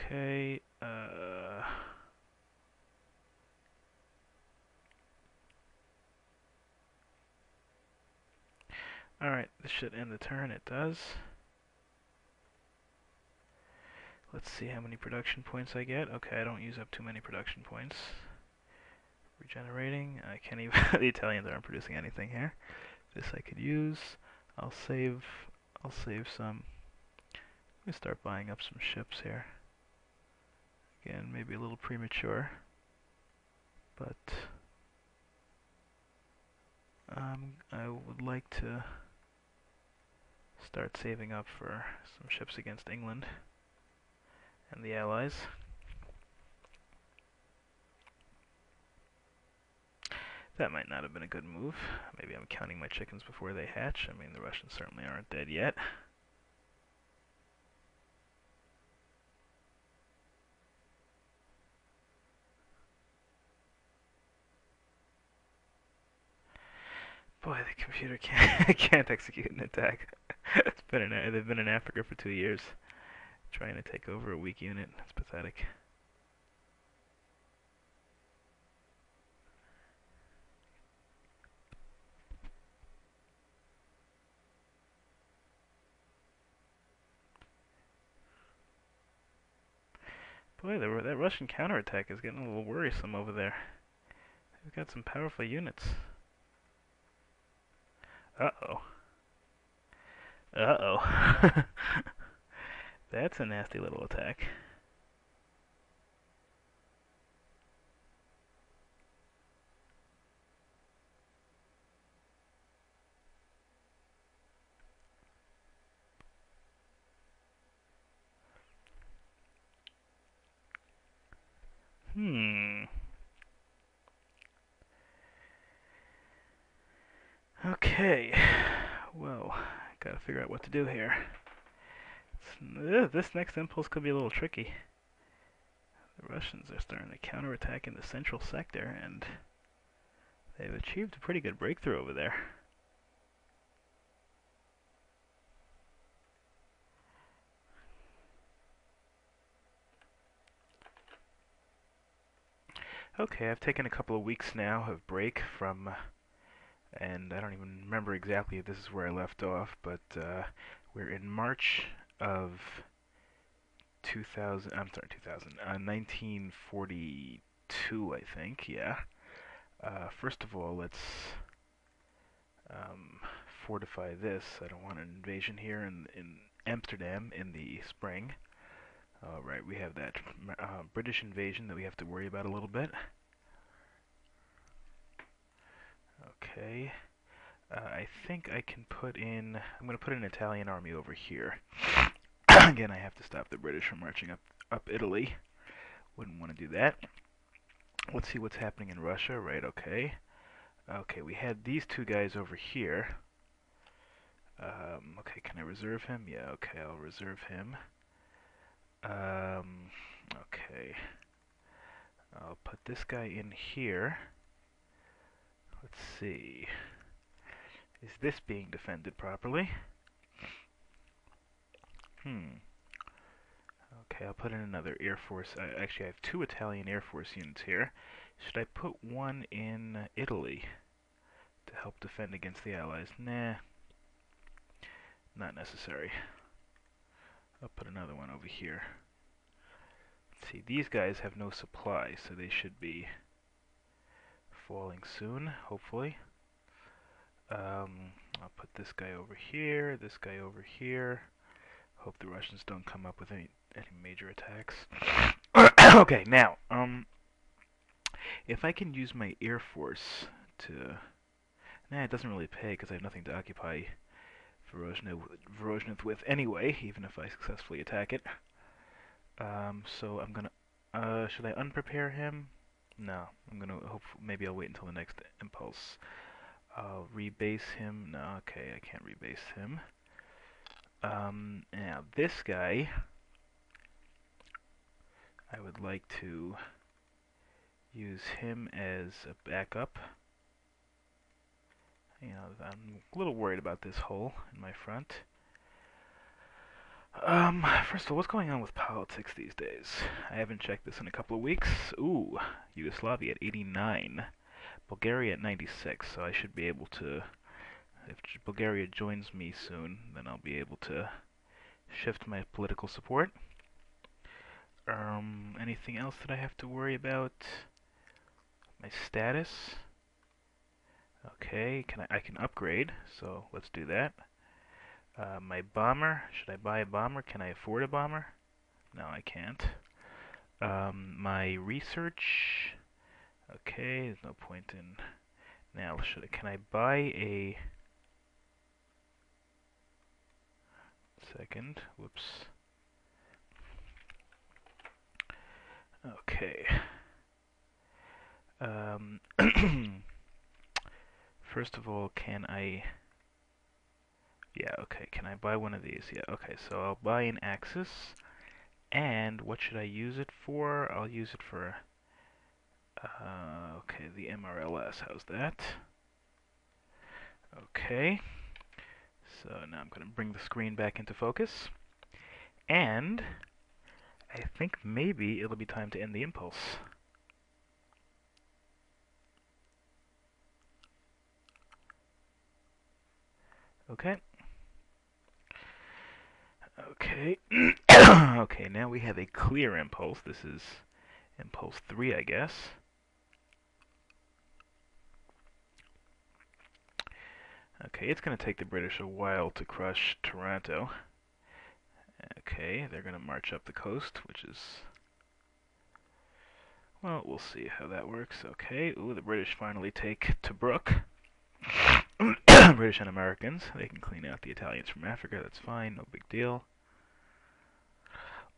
Okay, alright, this should end the turn. It does. Let's see how many production points I get. Okay, I don't use up too many production points. Regenerating. I can't even. The Italians aren't producing anything here. This I could use. I'll save. I'll save some. Let me start buying up some ships here. Again, maybe a little premature, but I would like to start saving up for some ships against England and the Allies. That might not have been a good move. Maybe I'm counting my chickens before they hatch. I mean, the Russians certainly aren't dead yet. Boy, the computer can't execute an attack. They've been in Africa for 2 years, trying to take over a weak unit. It's pathetic. Boy, that Russian counterattack is getting a little worrisome over there. They've got some powerful units. Uh-oh. Uh-oh. That's a nasty little attack. Okay. Well, gotta figure out what to do here. This next impulse could be a little tricky. The Russians are starting to counterattack in the central sector, and they've achieved a pretty good breakthrough over there. Okay, I've taken a couple of weeks now of break from, and I don't even remember exactly if this is where I left off, but we're in March of 1942, I think, yeah. First of all, let's fortify this. I don't want an invasion here in Amsterdam in the spring. Alright, we have that British invasion that we have to worry about a little bit. Okay. I think I can put in... I'm going to put an Italian army over here. Again, I have to stop the British from marching up Italy. Wouldn't want to do that. Let's see what's happening in Russia. Right, okay. Okay, we had these two guys over here. Okay, can I reserve him? Yeah, okay, I'll reserve him. Okay. I'll put this guy in here. Let's see. Is this being defended properly? Okay, I'll put in another Air Force. Actually, I have 2 Italian Air Force units here. Should I put one in Italy to help defend against the Allies? Nah. Not necessary. I'll put another one over here. Let's see, these guys have no supply, so they should be falling soon, hopefully. I'll put this guy over here, this guy over here. Hope the Russians don't come up with any major attacks. Okay, now, if I can use my Air Force to... Nah, it doesn't really pay because I have nothing to occupy Verozhnev with anyway, even if I successfully attack it. So I'm gonna... should I unprepare him? No, I'm gonna hope... Maybe I'll wait until the next impulse. I'll rebase him. No, okay, I can't rebase him. Now this guy, I would like to use him as a backup. You know, I'm a little worried about this hole in my front. First of all, what's going on with politics these days? I haven't checked this in a couple of weeks. Ooh, Yugoslavia at 89, Bulgaria at 96, so I should be able to, if Bulgaria joins me soon, then I'll be able to shift my political support. Anything else that I have to worry about? My status? Okay, I can upgrade, so let's do that. My bomber, should I buy a bomber? Can I afford a bomber? No, I can't. My research, okay, there's no point in, now can I buy a, second, whoops. Okay. First of all, can I, yeah, okay, can I buy one of these? Yeah, okay, so I'll buy an Axis, and what should I use it for? I'll use it for, okay, the MRLS, how's that? Okay, so now I'm going to bring the screen back into focus, and I think maybe it'll be time to end the impulse. Okay. Okay. Okay, now we have a clear impulse. This is impulse 3, I guess. Okay, it's going to take the British a while to crush Toronto. Okay, they're going to march up the coast, which is, well, we'll see how that works. Okay, ooh, the British finally take Tobruk. British and Americans, they can clean out the Italians from Africa, that's fine, no big deal.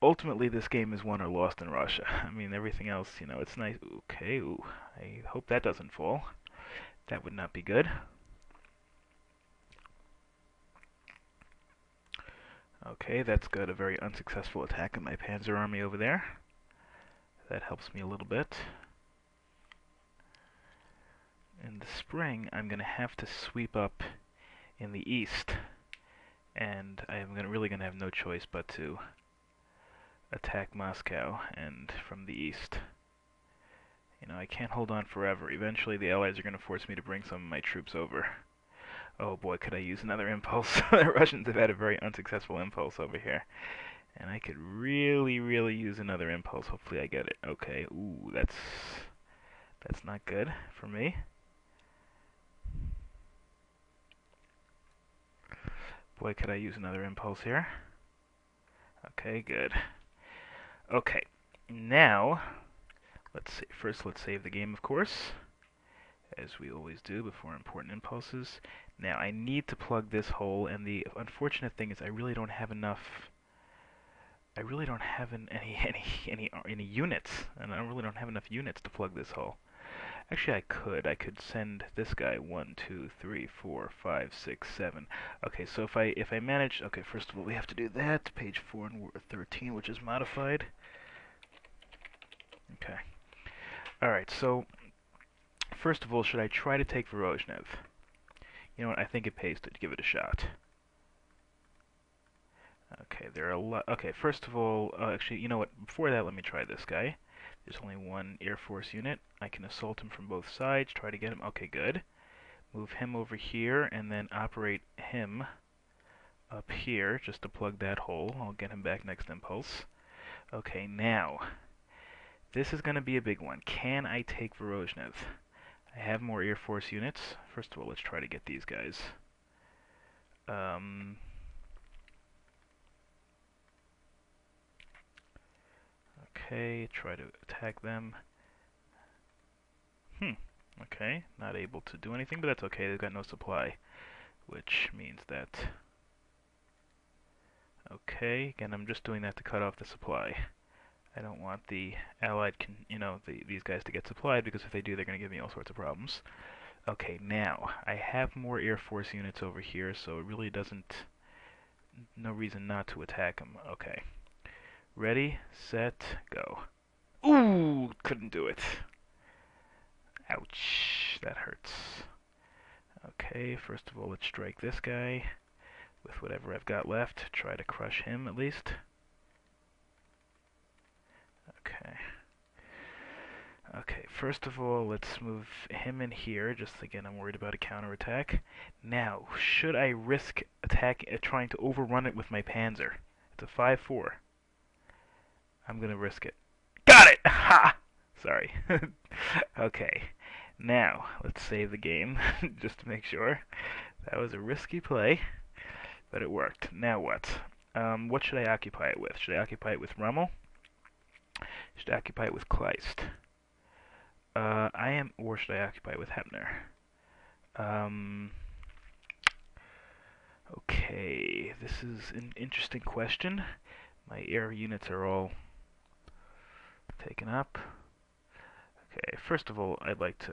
Ultimately, this game is won or lost in Russia. I mean, everything else, you know, it's nice. Okay, ooh, I hope that doesn't fall. That would not be good. Okay, that's got a very unsuccessful attack on my Panzer army over there. That helps me a little bit. In the spring, I'm going to have to sweep up in the east, and I'm really going to have no choice but to attack Moscow, and from the east. You know, I can't hold on forever. Eventually, the Allies are going to force me to bring some of my troops over. Oh boy, could I use another impulse? The Russians have had a very unsuccessful impulse over here. And I could really, really use another impulse. Hopefully I get it. Okay, ooh, that's not good for me. Boy, could I use another impulse here. Okay, good. Okay, now, let's see. First, let's save the game, of course, as we always do before important impulses. Now, I need to plug this hole, and the unfortunate thing is I really don't have enough. I really don't have any units, and I really don't have enough units to plug this hole. Actually, I could. I could send this guy 1, 2, 3, 4, 5, 6, 7. Okay, so if I manage, okay, first of all, we have to do that. Page 4 and 13, which is modified. Okay. All right. So first of all, should I try to take Vorozhnev? You know what? I think it pays to give it a shot. Okay, there are a lot. Okay, first of all, actually, you know what? Before that, let me try this guy. There's only one Air Force unit. I can assault him from both sides, try to get him. Okay, good. Move him over here, and then operate him up here, just to plug that hole. I'll get him back next impulse. Okay, now, this is going to be a big one. Can I take Vorozhnev? I have more Air Force units. First of all, let's try to get these guys. Okay, try to attack them. Okay, not able to do anything, but that's okay. They've got no supply, which means that... Okay, again, I'm just doing that to cut off the supply. I don't want the Allied, these guys to get supplied, because if they do, they're going to give me all sorts of problems. Okay, now, I have more Air Force units over here, so it really doesn't... No reason not to attack them. Okay. Ready, set, go. Ooh, couldn't do it. Ouch, that hurts. Okay, first of all, let's strike this guy. with whatever I've got left. Try to crush him at least. Okay. Okay, first of all, let's move him in here. Just again, I'm worried about a counterattack. Now, should I risk trying to overrun it with my Panzer? It's a 5-4. I'm gonna risk it. Got it! Ha! Sorry. Okay. Now, let's save the game, just to make sure. That was a risky play, but it worked. Now what? What should I occupy it with? Should I occupy it with Rommel? Should I occupy it with Kleist? Or should I occupy it with Hebner? Okay, this is an interesting question. My air units are all taken up. Okay, first of all, I'd like to